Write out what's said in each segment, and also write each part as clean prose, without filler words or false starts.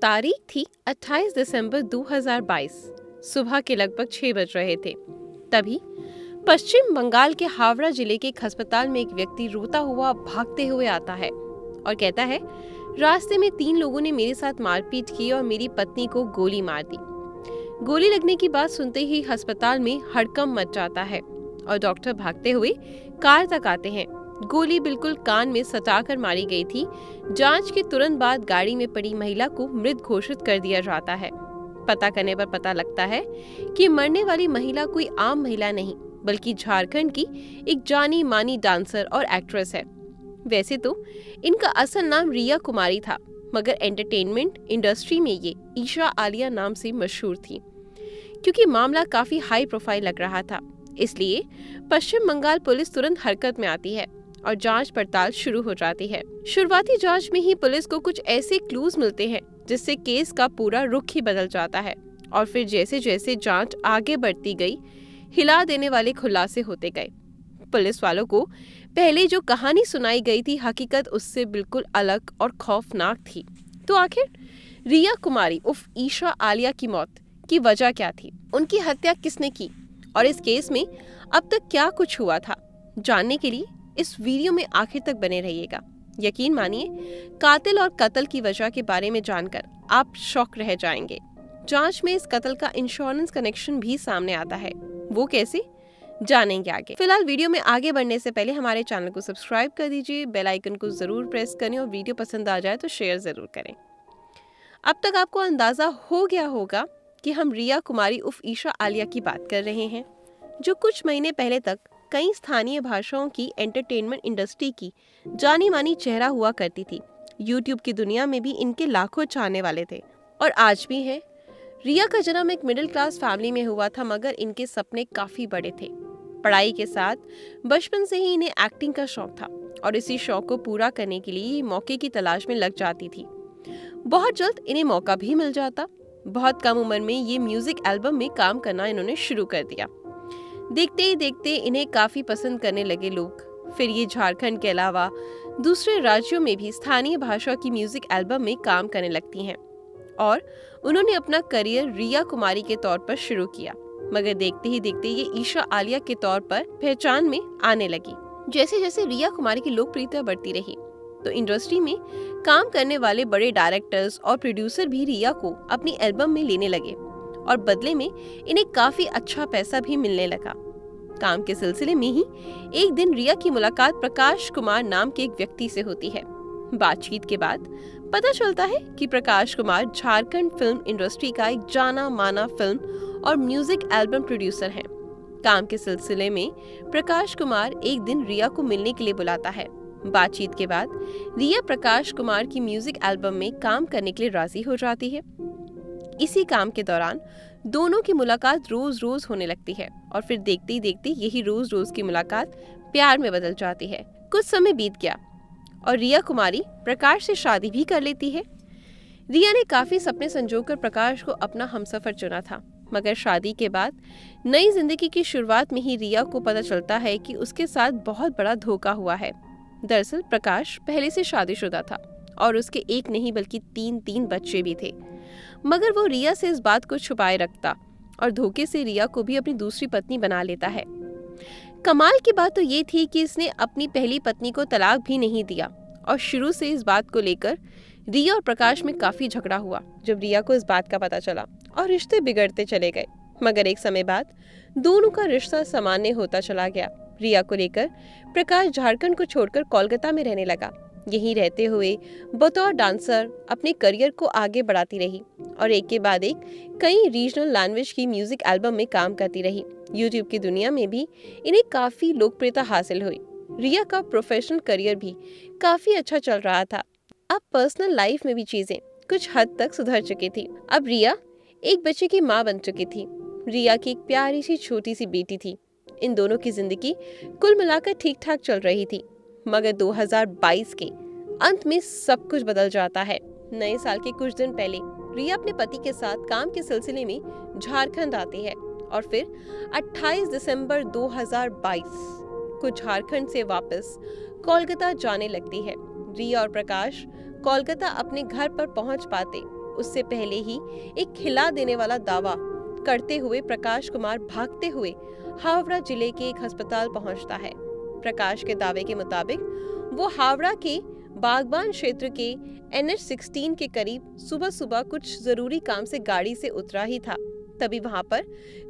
तारीख थी 28 दिसंबर 2022। सुबह के लगभग 6 बज रहे थे। तभी पश्चिम बंगाल के हावड़ा जिले के एक अस्पताल में एक व्यक्ति रोता हुआ भागते हुए आता है और कहता है, रास्ते में 3 लोगों ने मेरे साथ मारपीट की और मेरी पत्नी को गोली मार दी। गोली लगने की बात सुनते ही अस्पताल में हड़कंप मच जाता है और डॉक्टर भागते हुए कार तक आते हैं। गोली बिल्कुल कान में सटाकर मारी गई थी। जांच के तुरंत बाद गाड़ी में पड़ी महिला को मृत घोषित कर दिया जाता है। पता करने पर पता लगता है कि मरने वाली महिला कोई आम महिला नहीं, बल्कि झारखंड की एक जानी मानी डांसर और एक्ट्रेस है। वैसे तो इनका असल नाम रिया कुमारी था, मगर एंटरटेनमेंट इंडस्ट्री में ये ईशा आलिया नाम से मशहूर थी। क्योंकि मामला काफी हाई प्रोफाइल लग रहा था, इसलिए पश्चिम बंगाल पुलिस तुरंत हरकत में आती है और जांच पड़ताल शुरू हो जाती है। शुरुआती जांच में ही पुलिस को कुछ ऐसे क्लूज मिलते हैं जिससे केस का पूरा रुख ही बदल जाता है और फिर जैसे जैसे जांच आगे बढ़ती गई, हिला देने वाले खुलासे होते गए। पुलिस वालों को पहले जो कहानी सुनाई गई थी, हकीकत उससे बिल्कुल अलग और खौफनाक थी। तो आखिर रिया कुमारी उर्फ ईशा आलिया की मौत की वजह क्या थी? उनकी हत्या किसने की और इस केस में अब तक क्या कुछ हुआ था? जानने के लिए इस वीडियो में आखिर तक बने रहिएगा। यकीन मानिए, कातिल और कत्ल की वजह के बारे में जानकर आप शॉक रह जाएंगे। जांच में इस कत्ल का इंश्योरेंस कनेक्शन भी सामने आता है। वो कैसे, जानेंगे आगे। फिलहाल वीडियो में आगे बढ़ने से पहले हमारे चैनल को सब्सक्राइब कर दीजिए, बेल आइकन को जरूर प्रेस करें और वीडियो पसंद आ जाए तो शेयर जरूर करें। अब तक आपको अंदाजा हो गया होगा कि हम रिया कुमारी उर्फ ईशा आलिया की बात कर रहे हैं, जो कुछ महीने पहले तक कई स्थानीय भाषाओं की एंटरटेनमेंट इंडस्ट्री की जानी मानी चेहरा हुआ करती थी। यूट्यूब की दुनिया में भी इनके लाखों चाहने वाले थे और आज भी हैं। रिया का जन्म एक मिडिल क्लास फैमिली में हुआ था, मगर इनके सपने काफी बड़े थे। पढ़ाई के साथ बचपन से ही इन्हें एक्टिंग का शौक था और इसी शौक को पूरा करने के लिए मौके की तलाश में लग जाती थी। बहुत जल्द इन्हें मौका भी मिल जाता। बहुत कम उम्र में ये म्यूजिक एल्बम में काम करना इन्होंने शुरू कर दिया। देखते ही देखते इन्हें काफी पसंद करने लगे लोग। फिर ये झारखंड के अलावा दूसरे राज्यों में भी स्थानीय भाषा की म्यूजिक एल्बम में काम करने लगती हैं और उन्होंने अपना करियर रिया कुमारी के तौर पर शुरू किया। मगर देखते ही देखते ये ईशा आलिया के तौर पर पहचान में आने लगी। जैसे जैसे रिया कुमारी की लोकप्रियता बढ़ती रही, तो इंडस्ट्री में काम करने वाले बड़े डायरेक्टर्स और प्रोड्यूसर भी रिया को अपनी एल्बम में लेने लगे और बदले में इन्हें काफी अच्छा पैसा भी मिलने लगा। काम के सिलसिले में ही एक दिन रिया की मुलाकात प्रकाश कुमार नाम के एक व्यक्ति से होती है। बातचीत के बाद पता चलता है कि प्रकाश कुमार झारखंड फिल्म इंडस्ट्री का एक जाना माना फिल्म और म्यूजिक एल्बम प्रोड्यूसर हैं। काम के सिलसिले में प्रकाश कुमार एक दिन रिया को मिलने के लिए बुलाता है। बातचीत के बाद रिया प्रकाश कुमार की म्यूजिक एल्बम में काम करने के लिए राजी हो जाती है। इसी काम के दौरान दोनों की मुलाकात रोज रोज होने लगती है और फिर देखते ही देखते यही रोज रोज की मुलाकात प्यार में बदल जाती है। कुछ समय बीत गया और रिया कुमारी प्रकाश से शादी भी कर लेती है। रिया ने काफी सपने संजोकर प्रकाश को अपना हमसफर चुना था, मगर शादी के बाद नई जिंदगी की शुरुआत में ही रिया को पता चलता है कि उसके साथ बहुत बड़ा धोखा हुआ है। दरअसल प्रकाश पहले से शादीशुदा था और उसके एक नहीं बल्कि 3 बच्चे भी थे, मगर वो रिया से इस बात को छुपाए रखता और धोखे से रिया को भी अपनी दूसरी पत्नी बना लेता है। कमाल की बात तो ये थी कि इसने अपनी पहली पत्नी को तलाक भी नहीं दिया और शुरू से इस बात को लेकर रिया और प्रकाश में काफी झगड़ा हुआ। जब रिया को इस बात का पता चला और रिश्ते बिगड़ते चले गए, मगर एक समय बाद दोनों का रिश्ता सामान्य होता चला गया। रिया को लेकर प्रकाश झारखंड को छोड़कर कोलकाता में रहने लगा। यहीं रहते हुए बतौर डांसर अपने करियर को आगे बढ़ाती रही और एक के बाद एक कई रीजनल लैंग्वेज की म्यूजिक एल्बम में काम करती रही। यूट्यूब की दुनिया में भी इन्हें काफी लोकप्रियता हासिल हुई। रिया का प्रोफेशनल करियर भी काफी अच्छा चल रहा था। अब पर्सनल लाइफ में भी चीजें कुछ हद तक सुधर चुकी थी। अब रिया एक बच्चे की माँ बन चुकी थी। रिया की एक प्यारी सी छोटी सी बेटी थी। इन दोनों की जिंदगी कुल मिलाकर ठीक ठाक चल रही थी, मगर 2022 के अंत में सब कुछ बदल जाता है। नए साल के कुछ दिन पहले रिया अपने पति के साथ काम के सिलसिले में झारखंड आती है और फिर 28 दिसंबर 2022 को झारखंड से वापस कोलकाता जाने लगती है। रिया और प्रकाश कोलकाता अपने घर पर पहुंच पाते उससे पहले ही एक हिला देने वाला दावा करते हुए प्रकाश कुमार भागते हुए हावड़ा जिले के एक अस्पताल पहुंचता है। प्रकाश के दावे के मुताबिक वो हावड़ा के बागबान क्षेत्र के NH-16 के करीब सुबह सुबह कुछ जरूरी काम से गाड़ी से उतरा ही था। तभी वहां पर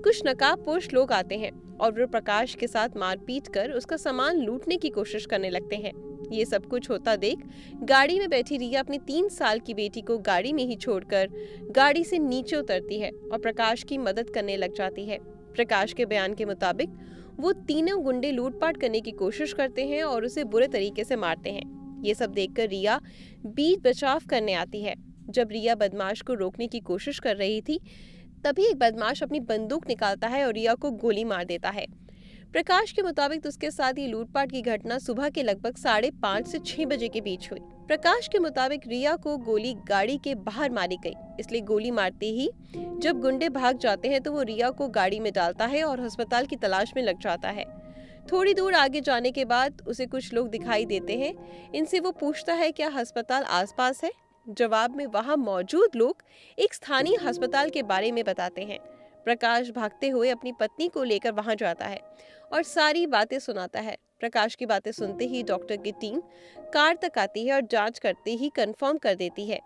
कुछ नकाबपोश लोग आते हैं और वो प्रकाश के साथ मारपीट कर उसका सामान लूटने की कोशिश करने लगते हैं। ये सब कुछ होता देख गाड़ी में बैठी रिया अपनी 3 साल की बेटी को गाड़ी में ही छोड़कर गाड़ी से नीचे उतरती है और प्रकाश की मदद करने लग जाती है। प्रकाश के बयान के मुताबिक वो तीनों गुंडे लूटपाट करने की कोशिश करते हैं और उसे बुरे तरीके से मारते हैं। ये सब देखकर रिया बीच बचाव करने आती है। जब रिया बदमाश को रोकने की कोशिश कर रही थी, तभी एक बदमाश अपनी बंदूक निकालता है और रिया को गोली मार देता है। प्रकाश के मुताबिक उसके साथ ये लूटपाट की घटना सुबह के लगभग 5:30 से 6 बजे के बीच हुई। प्रकाश के मुताबिक रिया को गोली गाड़ी के बाहर मारी गई, इसलिए गोली मारते ही जब गुंडे भाग जाते हैं तो वो रिया को गाड़ी में डालता है और अस्पताल की तलाश में लग जाता है। थोड़ी दूर आगे जाने के बाद उसे कुछ लोग दिखाई देते हैं। इनसे वो पूछता है क्या अस्पताल आसपास है। जवाब में वहां मौजूद लोग एक स्थानीय अस्पताल के बारे में बताते हैं। प्रकाश भागते हुए अपनी पत्नी को लेकर वहां जाता है और सारी बातें सुनाता है। प्रकाश की बातें सुनते ही डॉक्टर की टीम कार तक आती है और जांच करते ही कंफर्म कर देती है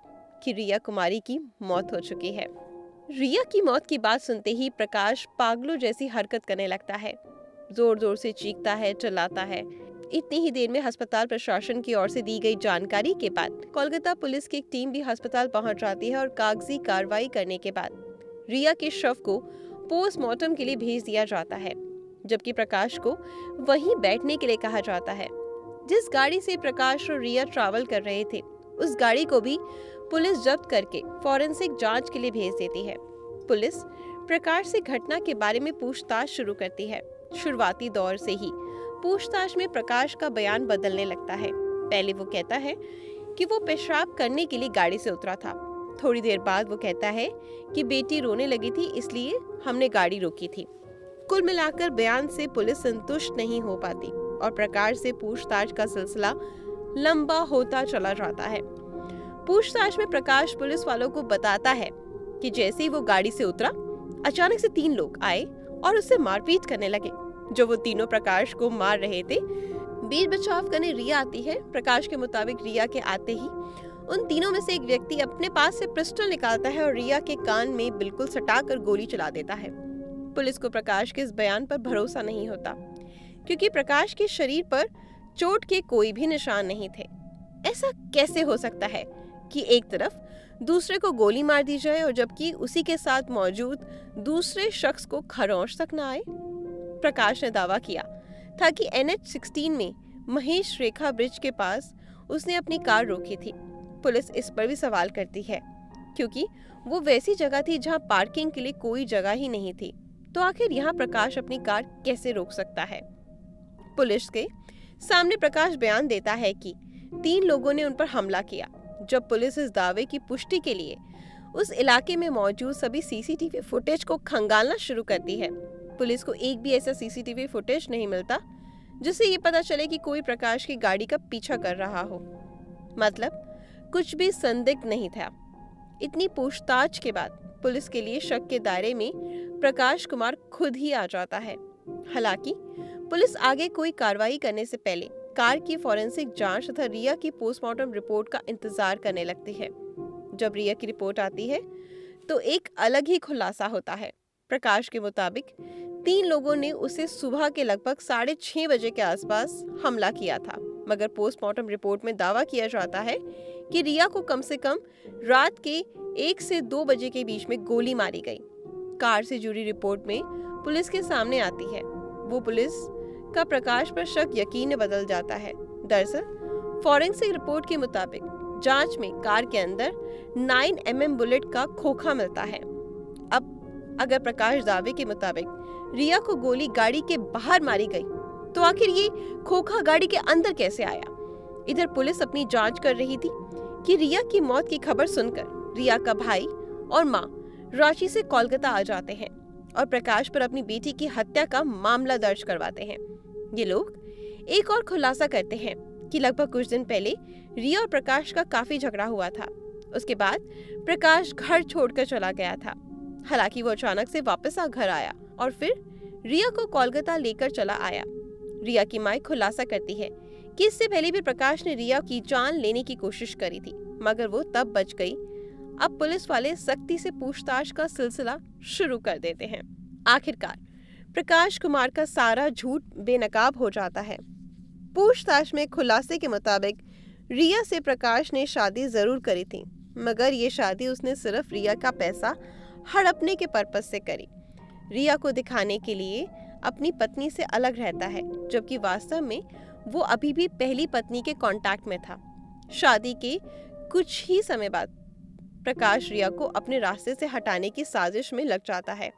कि रिया कुमारी की मौत हो चुकी है। रिया की मौत की बात सुनते ही प्रकाश पागलों जैसी हरकत करने लगता है। जोर जोर से चीखता है, चिल्लाता है। इतनी ही देर में अस्पताल प्रशासन की ओर से दी गई जानकारी के बाद कोलकाता पुलिस की एक टीम भी अस्पताल पहुंच जाती है और कागजी कार्रवाई करने के बाद रिया के शव को पोस्टमार्टम के लिए भेज दिया जाता है, जबकि प्रकाश को वहीं बैठने के लिए कहा जाता है। जिस गाड़ी से प्रकाश और रिया ट्रैवल कर रहे थे, उस गाड़ी को भी पुलिस जब्त करके फॉरेंसिक जांच के लिए भेज देती है। पुलिस प्रकाश से घटना के बारे में पूछताछ शुरू करती है। शुरुआती दौर से ही पूछताछ में प्रकाश का बयान बदलने लगता है। पहले वो कहता है कि वो पेशाब करने के लिए गाड़ी से उतरा था। थोड़ी देर बाद वो कहता है कि बेटी रोने लगी थी, इसलिए हमने गाड़ी रोकी थी। कुल मिलाकर बयान से पुलिस संतुष्ट नहीं हो पाती और प्रकाश से पूछताछ का सिलसिला लंबा होता चला जाता है। पूछताछ में प्रकाश पुलिस वालों को बताता है कि जैसे ही वो गाड़ी से उतरा, अचानक से 3 लोग आए और उससे मारपीट करने लगे। जो वो तीनों प्रकाश को मार रहे थे। बीच बचाव करने रिया आती है। प्रकाश के मुताबिक रिया के आते ही उन तीनों में से एक व्यक्ति अपने पास से पिस्टल निकालता है और रिया के कान में बिल्कुल सटाकर गोली चला देता है। पुलिस को प्रकाश के इस बयान पर भरोसा नहीं होता, क्योंकि प्रकाश के शरीर पर चोट के कोई भी निशान नहीं थे। ऐसा कैसे हो सकता है कि एक तरफ दूसरे को गोली मार दी जाए और जबकि उसी के साथ मौजूद दूसरे शख्स को खरोंच तक न आए। प्रकाश ने दावा किया था कि NH-16 में महेश रेखा ब्रिज के पास उसने अपनी कार रोकी थी। पुलिस इस पर भी सवाल करती है, क्योंकि वो वैसी जगह थी जहां पार्किंग के लिए कोई जगह ही नहीं थी। तो आखिर यहाँ प्रकाश अपनी कार कैसे रोक सकता है। पुलिस के सामने प्रकाश बयान देता है कि 3 लोगों ने उन पर हमला किया। जब पुलिस इस दावे की पुष्टि के लिए उस इलाके में मौजूद सभी CCTV फुटेज को खंगालना शुरू करती है, पुलिस को एक भी ऐसा CCTV फुटेज नहीं मिलता जिससे ये पता चले कि कोई प्रकाश की गाड़ी का पीछा कर रहा हो। मतलब कुछ भी संदिग्ध नहीं था। इतनी पूछताछ के बाद पुलिस के लिए शक के दायरे में प्रकाश कुमार खुद ही आ जाता है। हालांकि पुलिस आगे कोई कार्रवाई करने से पहले कार की फॉरेंसिक जांच तथा रिया की पोस्टमार्टम रिपोर्ट का इंतजार करने लगती है। जब रिया की रिपोर्ट आती है तो एक अलग ही खुलासा होता है। प्रकाश के मुताबिक 3 लोगों ने उसे सुबह के लगभग 6:30 बजे के आसपास हमला किया था, मगर पोस्टमार्टम रिपोर्ट में दावा किया जाता है कि रिया को कम से कम रात के 1 से 2 बजे के बीच में गोली मारी गई। कार से जुड़ी रिपोर्ट में पुलिस के सामने आती है। वो पुलिस का प्रकाश पर शक यकीन में बदल जाता है। दरअसल फॉरेंसिक रिपोर्ट के मुताबिक जांच में कार के अंदर 9mm बुलेट का खोखा मिलता है। अब अगर प्रकाश दावे के मुताबिक रिया को गोली गाड़ी के बाहर मारी गई, तो आखिर ये खोखा गाड़ी के अंदर कैसे आया। इधर पुलिस अपनी जांच कर रही थी कि रिया की मौत की खबर सुनकर रिया का भाई और माँ रांची से कोलकाता आ जाते हैं और प्रकाश पर अपनी बेटी की हत्या का मामला दर्ज करवाते हैं। ये लोग एक और खुलासा करते हैं कि लगभग कुछ दिन पहले रिया और प्रकाश का काफी झगड़ा हुआ था। उसके बाद प्रकाश घर छोड़कर चला गया था। हालांकि वो अचानक से वापस घर आया और फिर रिया को कोलकाता लेकर चला आया। रिया की मां खुलासा करती है कि इससे पहले भी प्रकाश ने रिया की जान लेने की कोशिश करी थी, मगर वो तब बच गई। अब पुलिस वाले सख्ती से पूछताछ का सिलसिला शुरू कर देते हैं। आखिरकार प्रकाश कुमार का सारा झूठ बेनकाब हो जाता है। पूछताछ में खुलासे के मुताबिक रिया से प्रकाश ने शादी जरूर करी थी, मगर ये शादी उसने सिर्फ रिया का पैसा हड़पने के पर्पस से करी। रिया को दिखाने के लिए अपनी पत्नी से अलग रहता है, जबकि वास्तव में वो अभी भी पहली पत्नी के कांटेक्ट में था। शादी के कुछ ही समय बाद प्रकाश रिया को अपने रास्ते से हटाने की साजिश में लग जाता है,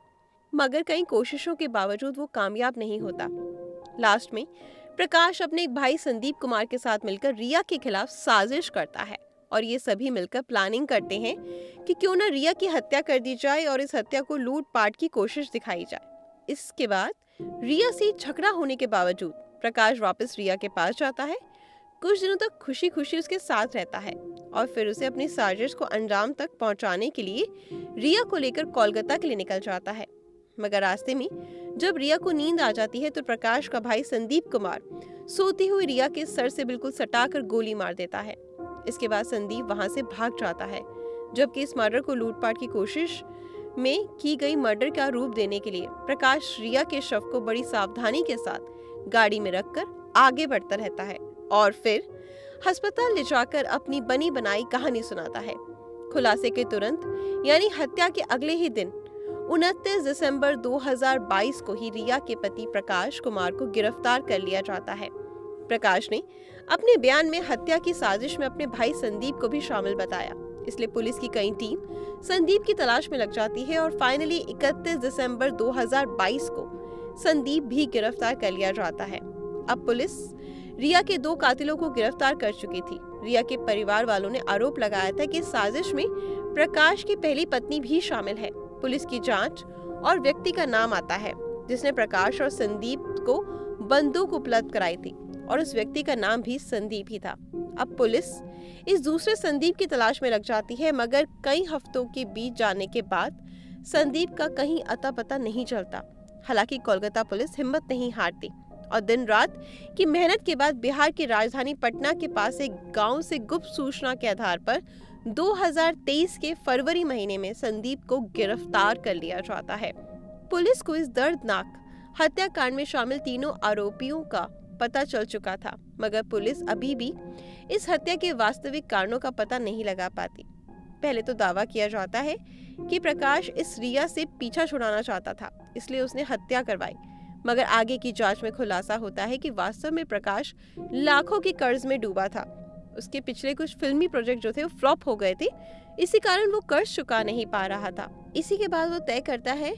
मगर कई कोशिशों के बावजूद वो कामयाब नहीं होता। लास्ट में प्रकाश अपने एक भाई संदीप कुमार के साथ मिलकर रिया के खिलाफ साजिश करता है और ये सभी मिलकर प्लानिंग करते हैं कि क्यों न रिया की हत्या कर दी जाए और इस हत्या को लूटपाट की कोशिश दिखाई जाए। इसके बाद रिया से झगड़ा होने के बावजूद प्रकाश वापस रिया के पास जाता है। कुछ दिनों तक खुशी खुशी उसके साथ रहता है और फिर उसे अपनी साजिश को अंजाम तक पहुंचाने के लिए रिया को लेकर कोलकाता के लिए निकल जाता है। मगर रास्ते में जब रिया को नींद आ जाती है तो प्रकाश का भाई संदीप कुमार सोती हुई रिया के सर से बिल्कुल सटाकर गोली मार देता है। इसके बाद संदीप वहां से भाग जाता है, जबकि इस मर्डर को लूटपाट की कोशिश में की गई मर्डर का रूप देने के लिए प्रकाश रिया के शव को बड़ी सावधानी के साथ गाड़ी में रखकर आगे बढ़ता रहता है और फिर अस्पताल ले जाकर अपनी बनी बनाई कहानी सुनाता है। खुलासे के तुरंत यानी हत्या के अगले ही दिन 29 दिसंबर 2022 को ही रिया के पति प्रकाश कुमार को गिरफ्तार कर लिया जाता है। प्रकाश ने अपने बयान में हत्या की साजिश में अपने भाई संदीप को भी शामिल बताया, इसलिए पुलिस की कई टीम संदीप की तलाश में लग जाती है और फाइनली 31 दिसंबर 2022 को संदीप भी गिरफ्तार कर लिया जाता है। अब पुलिस रिया के 2 कातिलों को गिरफ्तार कर चुकी थी। रिया के परिवार वालों ने आरोप लगाया था कि साजिश में प्रकाश की पहली पत्नी भी शामिल है। पुलिस की जांच और व्यक्ति का नाम आता है जिसने प्रकाश और संदीप को बंदूक उपलब्ध कराई थी और उस व्यक्ति का नाम भी संदीप ही था। अब पुलिस इस दूसरे संदीप की तलाश में लग जाती है, मगर कई हफ्तों के बीत जाने के बाद संदीप का कहीं अता पता नहीं चलता। हालांकि कोलकाता पुलिस हिम्मत नहीं हारती और दिन रात की मेहनत के बाद बिहार की राजधानी पटना के पास एक गांव से गुप्त सूचना के आधार पर 2023 के फरवरी महीने में संदीप को गिरफ्तार कर लिया जाता है। पुलिस को इस दर्दनाक हत्याकांड में शामिल तीनों आरोपियों का पता चल चुका था, मगर पुलिस अभी भी इस हत्या के वास्तविक कारणों का पता नहीं लगा पाती। पहले तो दावा किया जाता है कि प्रकाश इस रिया से पीछा छुड़ाना चाहता था, इसलिए उसने हत्या करवाई, मगर आगे की जांच में खुलासा होता है कि वास्तव में प्रकाश लाखों के कर्ज में डूबा था। उसके पिछले कुछ फिल्मी प्रोजेक्ट जो थे वो फ्लॉप हो गए थे, इसी कारण वो कर्ज चुका नहीं पा रहा था। इसी के बाद वो तय करता है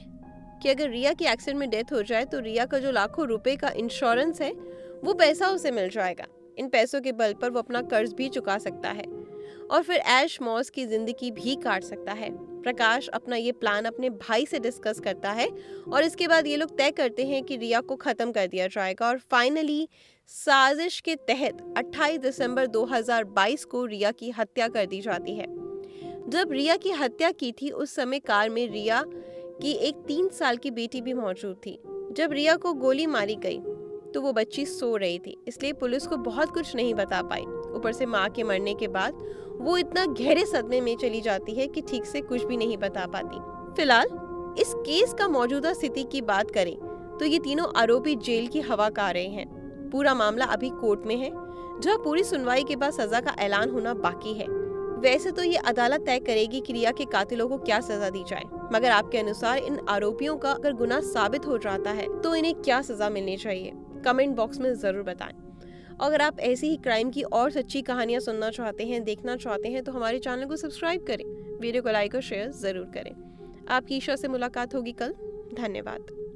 कि अगर रिया की एक्सीडेंट में डेथ हो जाए तो रिया का जो लाखों रुपए का इंश्योरेंस है वो पैसा उसे मिल जाएगा। इन पैसों के बल पर वो अपना कर्ज भी चुका सकता है और फिर ऐश मौज की जिंदगी भी काट सकता है। प्रकाश अपना ये प्लान अपने भाई से डिस्कस करता है और इसके बाद ये लोग तय करते हैं कि रिया को खत्म कर दिया जाएगा और फाइनली साजिश के तहत 28 दिसंबर 2022 को रिया की हत्या कर दी जाती है। जब रिया की हत्या की थी उस समय कार में रिया की एक 3 साल की बेटी भी मौजूद थी। जब रिया को गोली मारी गई तो वो बच्ची सो रही थी, इसलिए पुलिस को बहुत कुछ नहीं बता पाई। ऊपर से माँ के मरने के बाद वो इतना गहरे सदमे में चली जाती है कि ठीक से कुछ भी नहीं बता पाती। फिलहाल इस केस का मौजूदा स्थिति की बात करें तो ये तीनों आरोपी जेल की हवा खा रहे हैं। पूरा मामला अभी कोर्ट में है, जहाँ पूरी सुनवाई के बाद सजा का ऐलान होना बाकी है। वैसे तो ये अदालत तय करेगी कि रिया के कातिलों को क्या सजा दी जाए, मगर आपके अनुसार इन आरोपियों का अगर गुनाह साबित हो जाता है तो इन्हें क्या सजा मिलनी चाहिए, कमेंट बॉक्स में जरूर बताएं। अगर आप ऐसी ही क्राइम की और सच्ची कहानियां सुनना चाहते हैं, देखना चाहते हैं तो हमारे चैनल को सब्सक्राइब करें, वीडियो को लाइक और शेयर जरूर करें। आपकी ईशा से मुलाकात होगी कल। धन्यवाद।